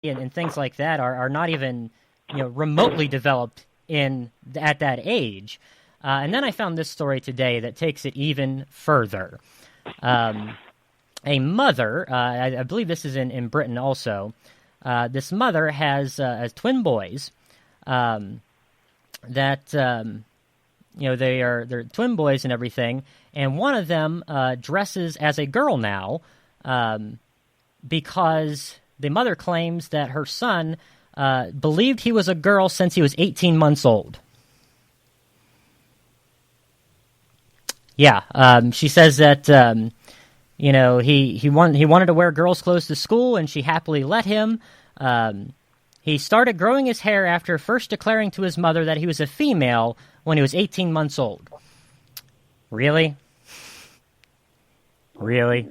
and things like that are not even remotely developed at that age. And then I found this story today that takes it even further. A mother, I believe this is in Britain also. This mother has twin boys that they're twin boys and everything, and one of them dresses as a girl now because the mother claims that her son believed he was a girl since he was 18 months old. Yeah, she says that he wanted to wear girls' clothes to school, and she happily let him. He started growing his hair after first declaring to his mother that he was a female when he was 18 months old. Really? Really?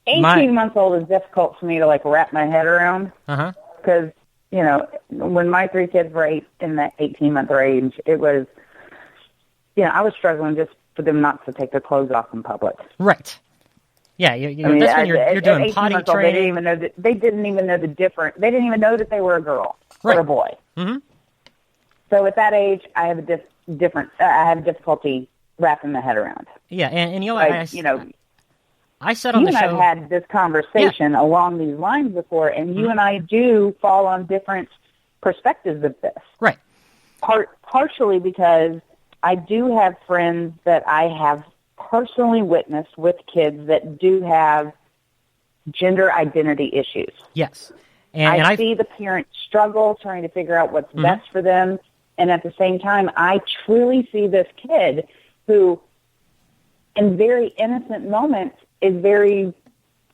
18 months old is difficult for me to wrap my head around. Uh-huh. Because, when my three kids were in that 18-month range, it was, I was struggling just for them not to take their clothes off in public. Right. Yeah, that's when you're doing potty training. They didn't even know the difference. They didn't even know that they were a girl or a boy. Mm-hmm. So at that age, I have I have difficulty wrapping my head around. Yeah, and I said on the show. You and I have had this conversation along these lines before, and you and I do fall on different perspectives of this. Right. Partially because I do have friends that I have personally witnessed with kids that do have gender identity issues. Yes. And I see the parents struggle trying to figure out what's best for them. And at the same time, I truly see this kid who, in very innocent moments, is very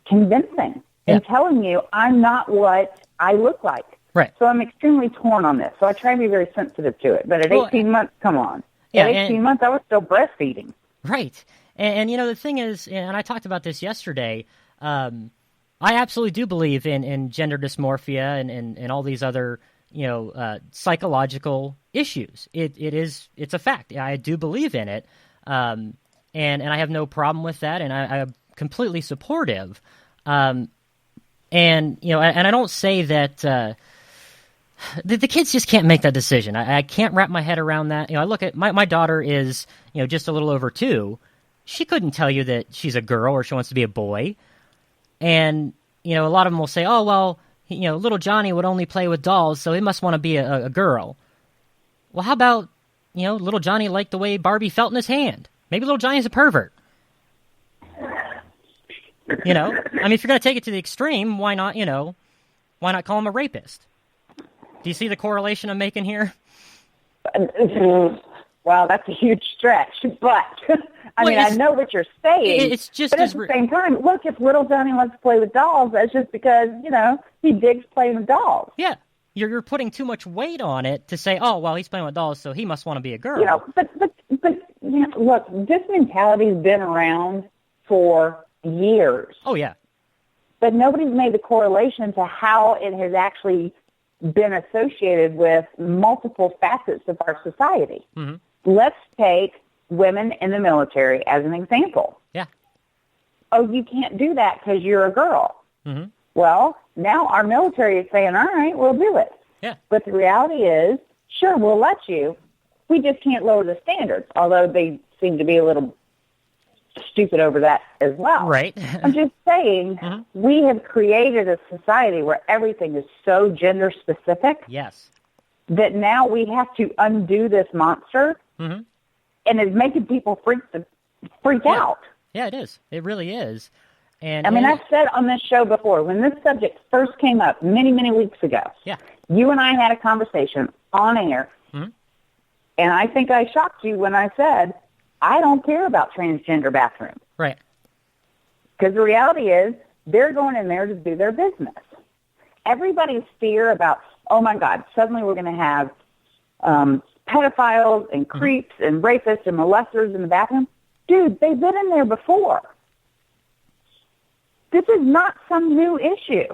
convincing in telling you, I'm not what I look like. Right. So I'm extremely torn on this. So I try to be very sensitive to it. But at 18 months, come on. Yeah, at 18 months, I was still breastfeeding. Right. And the thing is, and I talked about this yesterday, I absolutely do believe in gender dysmorphia and all these other, psychological issues. It's a fact. I do believe in it. And I have no problem with that, and I'm completely supportive. And I don't say that the kids just can't make that decision. I can't wrap my head around that. I look at my daughter is, just a little over 2. She couldn't tell you that she's a girl or she wants to be a boy. And, a lot of them will say, oh, well, little Johnny would only play with dolls, so he must want to be a girl. Well, how about, little Johnny liked the way Barbie felt in his hand? Maybe little Johnny's a pervert. If you're going to take it to the extreme, why not call him a rapist? Do you see the correlation I'm making here? Wow, that's a huge stretch. But, I know what you're saying. It's just but at the same time, look, if little Johnny wants to play with dolls, that's just because, he digs playing with dolls. Yeah. You're putting too much weight on it to say, oh, well, he's playing with dolls, so he must want to be a girl. But look, this mentality's been around for years. Oh, yeah. But nobody's made the correlation to how it has actually been associated with multiple facets of our society. Mm-hmm. Let's take women in the military as an example. Yeah. Oh, you can't do that because you're a girl. Mm-hmm. Well, now our military is saying, all right, we'll do it. Yeah. But the reality is, sure, we'll let you. We just can't lower the standards, although they seem to be a little stupid over that as well. Right. I'm just saying, we have created a society where everything is so gender specific. Yes. That now we have to undo this monster, and it's making people freak out. Yeah, it is. It really is. And I've said on this show before, when this subject first came up many, many weeks ago, you and I had a conversation on air, and I think I shocked you when I said, I don't care about transgender bathrooms. Right. Because the reality is, they're going in there to do their business. Everybody's fear about, oh my God, suddenly we're going to have pedophiles and creeps and rapists and molesters in the bathroom. Dude, they've been in there before. This is not some new issue.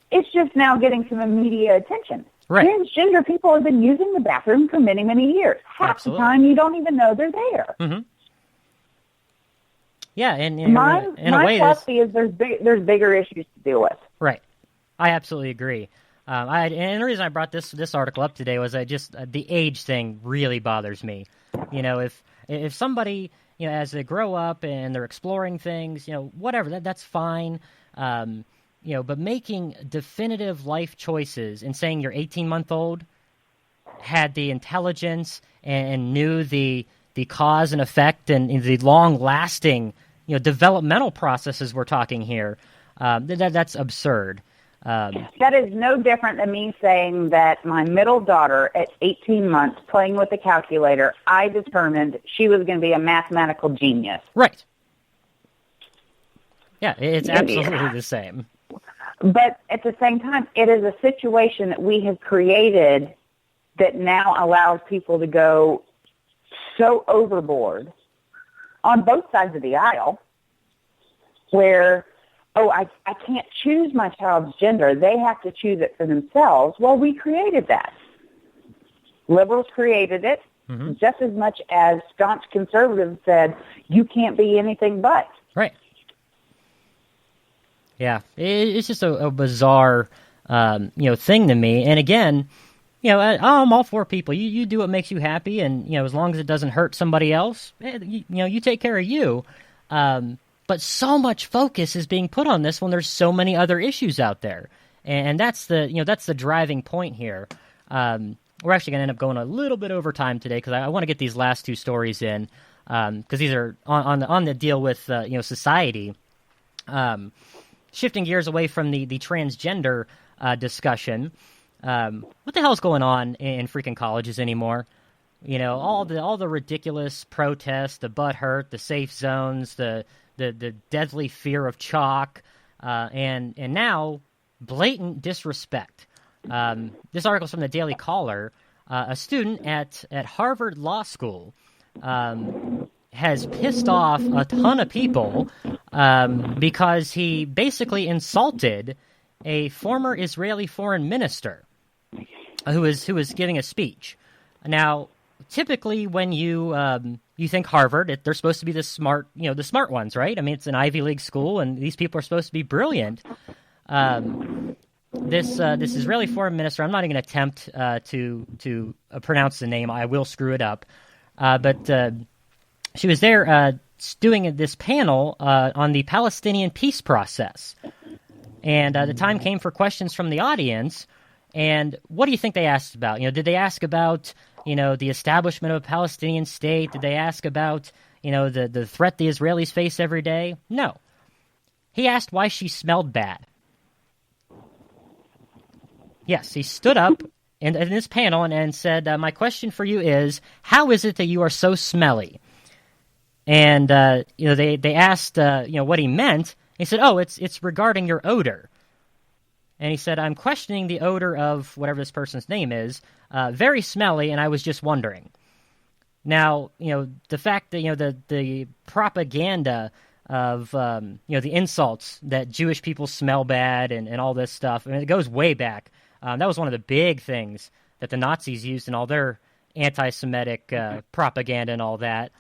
It's just now getting some media attention. Right. Transgender people have been using the bathroom for many, many years. Half the time, you don't even know they're there. Yeah, and My a way, philosophy is there's bigger issues to deal with. right. I absolutely agree. And the reason I brought this article up today was the age thing really bothers me. If somebody, as they grow up and they're exploring things, whatever, that's fine. But making definitive life choices and saying your 18-month-old had the intelligence and knew the cause and effect and the long-lasting, developmental processes we're talking here, that's absurd. That is no different than me saying that my middle daughter at 18 months playing with the calculator, I determined she was going to be a mathematical genius. Right. Yeah, it's absolutely the same. But at the same time, it is a situation that we have created that now allows people to go so overboard on both sides of the aisle where, I can't choose my child's gender. They have to choose it for themselves. Well, we created that. Liberals created it just as much as staunch conservatives said, you can't be anything but. Right. Yeah, it's just a bizarre, thing to me. And again, I'm all for people. You do what makes you happy, and as long as it doesn't hurt somebody else, you take care of you. But so much focus is being put on this when there's so many other issues out there, and that's the driving point here. We're actually going to end up going a little bit over time today because I want to get these last two stories in because these are on the deal with society. Shifting gears away from the transgender discussion, what the hell's going on in freaking colleges anymore? All the ridiculous protests, the butthurt, the safe zones, the deadly fear of chalk, and now blatant disrespect. This article's from the Daily Caller. A student at Harvard Law School has pissed off a ton of people because he basically insulted a former Israeli foreign minister who was giving a speech. Now, typically, when you think Harvard, they're supposed to be the smart ones, right? I mean, it's an Ivy League school, and these people are supposed to be brilliant. This Israeli foreign minister, I'm not even going to attempt to pronounce the name. I will screw it up. But she was there doing this panel on the Palestinian peace process. And the time came for questions from the audience. And what do you think they asked about? Did they ask about, the establishment of a Palestinian state? Did they ask about, the threat the Israelis face every day? No. He asked why she smelled bad. Yes, he stood up in this panel and said, my question for you is, how is it that you are so smelly? And, they asked, what he meant. He said, it's regarding your odor. And he said, I'm questioning the odor of whatever this person's name is, very smelly, and I was just wondering. Now, the fact that, the propaganda of, the insults that Jewish people smell bad and all this stuff, I mean, it goes way back. That was one of the big things that the Nazis used in all their anti-Semitic propaganda and all that.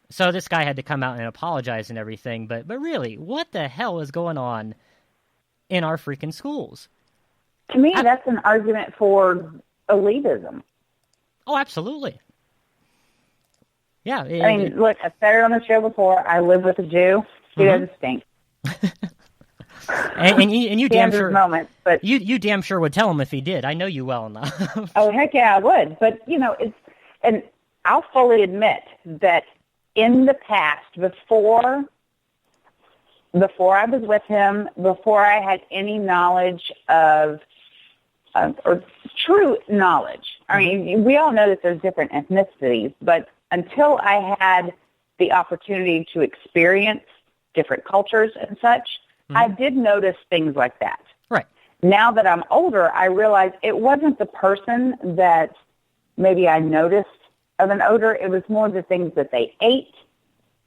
So this guy had to come out and apologize and everything. But really, what the hell is going on in our freaking schools? To me, that's an argument for elitism. Oh, absolutely. Yeah. Look, I've said it on the show before. I live with a Jew. He doesn't stink. and you damn sure moments, but you damn sure would tell him if he did. I know you well enough. Oh, heck yeah, I would. But and I'll fully admit that in the past, before I was with him, before I had any knowledge of or true knowledge. I mean, we all know that there's different ethnicities, but until I had the opportunity to experience different cultures and such, I did notice things like that. Right. Now that I'm older, I realize it wasn't the person that maybe I noticed of an odor. It was more the things that they ate,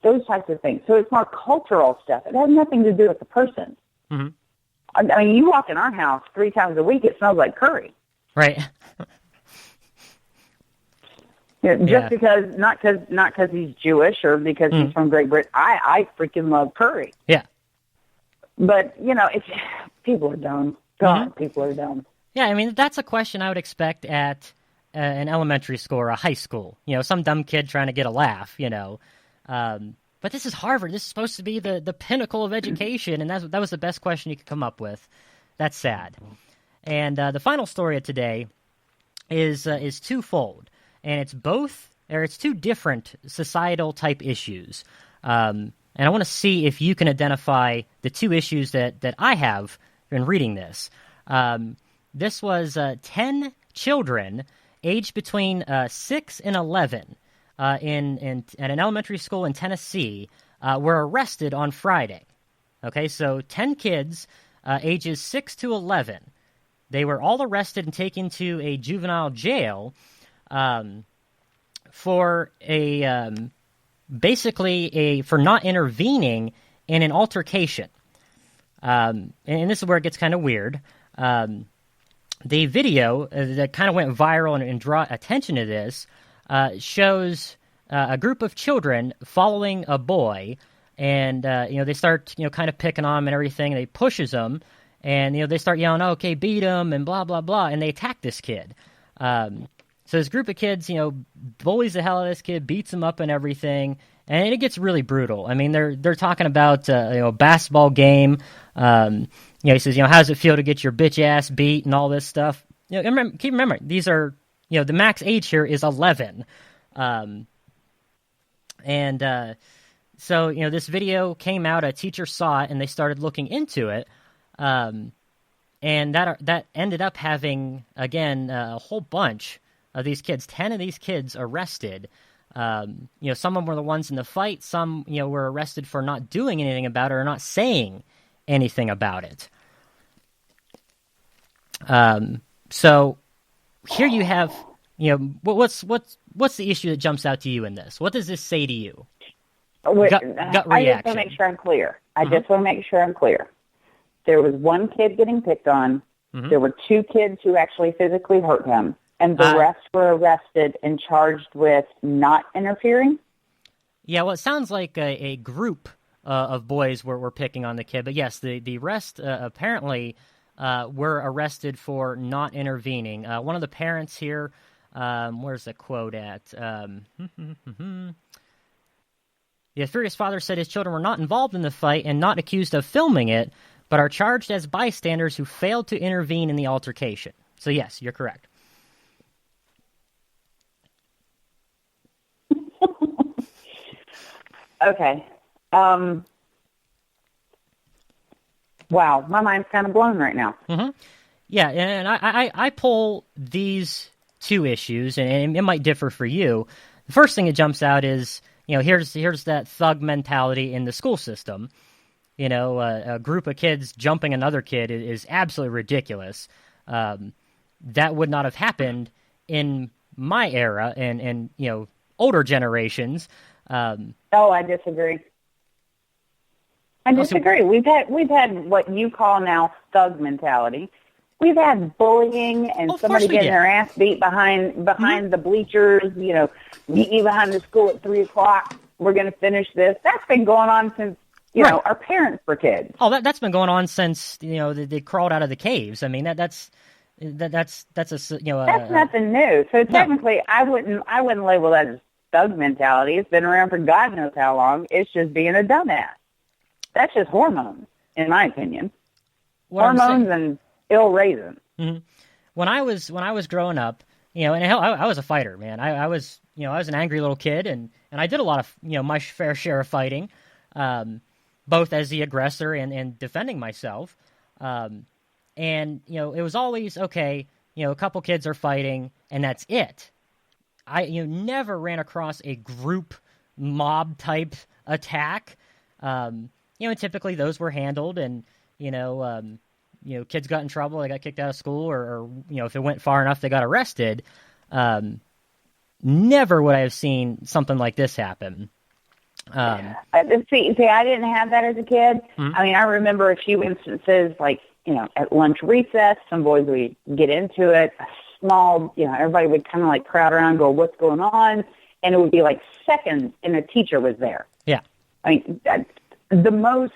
those types of things. So it's more cultural stuff. It has nothing to do with the person. Mm-hmm. I mean, you walk in our house 3 times a week, it smells like curry. Right. Yeah, just because, not because he's Jewish or because he's from Great Britain. I freaking love curry. Yeah. But, people are dumb. God, people are dumb. Yeah, I mean, that's a question I would expect at an elementary school or a high school. Some dumb kid trying to get a laugh, But this is Harvard. This is supposed to be the pinnacle of education, and that was the best question you could come up with. That's sad. And the final story of today is twofold, and it's two different societal type issues. And I want to see if you can identify the two issues that I have in reading this. This was 10 children aged between 6 and 11 at an elementary school in Tennessee were arrested on Friday. Okay, so 10 kids ages 6 to 11. They were all arrested and taken to a juvenile jail for for not intervening in an altercation. And this is where it gets kind of weird. The video that kind of went viral and draw attention to this shows a group of children following a boy, and they start kind of picking on him and everything. And they pushes him, and they start yelling, "Oh, okay, beat him," and blah blah blah, and they attack this kid. So this group of kids, bullies the hell out of this kid, beats him up and everything, and it gets really brutal. I mean, they're talking about a basketball game. He says, how does it feel to get your bitch ass beat and all this stuff? Keep remembering, these are, the max age here is 11. So this video came out, a teacher saw it, and they started looking into it. And that ended up having, again, a whole bunch of these kids, 10 of these kids arrested. Some of them were the ones in the fight. Some, were arrested for not doing anything about it or not saying anything about it. So here you have, what's the issue that jumps out to you in this? What does this say to you? Gut reaction. I just want to make sure I'm clear. There was one kid getting picked on. Mm-hmm. There were 2 kids who actually physically hurt him, and the rest were arrested and charged with not interfering? Yeah, well, it sounds like a group of boys were picking on the kid. But yes, the rest apparently were arrested for not intervening. One of the parents here, where's the quote at? The furious father said his children were not involved in the fight and not accused of filming it, but are charged as bystanders who failed to intervene in the altercation. So yes, you're correct. Okay. Wow, my mind's kind of blown right now. Mm-hmm. Yeah, and I pull these two issues, and it might differ for you. The first thing that jumps out is, here's that thug mentality in the school system. A group of kids jumping another kid is absolutely ridiculous. That would not have happened in my era and older generations. I disagree. We've had what you call now thug mentality. We've had bullying and somebody getting their ass beat behind the bleachers. Meet me behind the school at 3:00. We're going to finish this. That's been going on since our parents were kids. Oh, that's been going on since they crawled out of the caves. I mean that's that's nothing new. So technically, I wouldn't label that as thug mentality. It's been around for God knows how long. It's just being a dumbass. That's just hormones, in my opinion. Hormones and ill raising. Mm-hmm. When I was growing up, and hell, I was a fighter, man. I was an angry little kid, and I did a lot of my fair share of fighting, both as the aggressor and defending myself. And it was always okay. A couple kids are fighting, and that's it. I never ran across a group mob type attack. And typically those were handled, and kids got in trouble, they got kicked out of school, or if it went far enough, they got arrested. Never would I have seen something like this happen. See, I didn't have that as a kid. Mm-hmm. I mean, I remember a few instances, like at lunch recess, some boys would get into it. small, everybody would kind of like crowd around and go, what's going on? And it would be like seconds and a teacher was there. Yeah. I mean, the most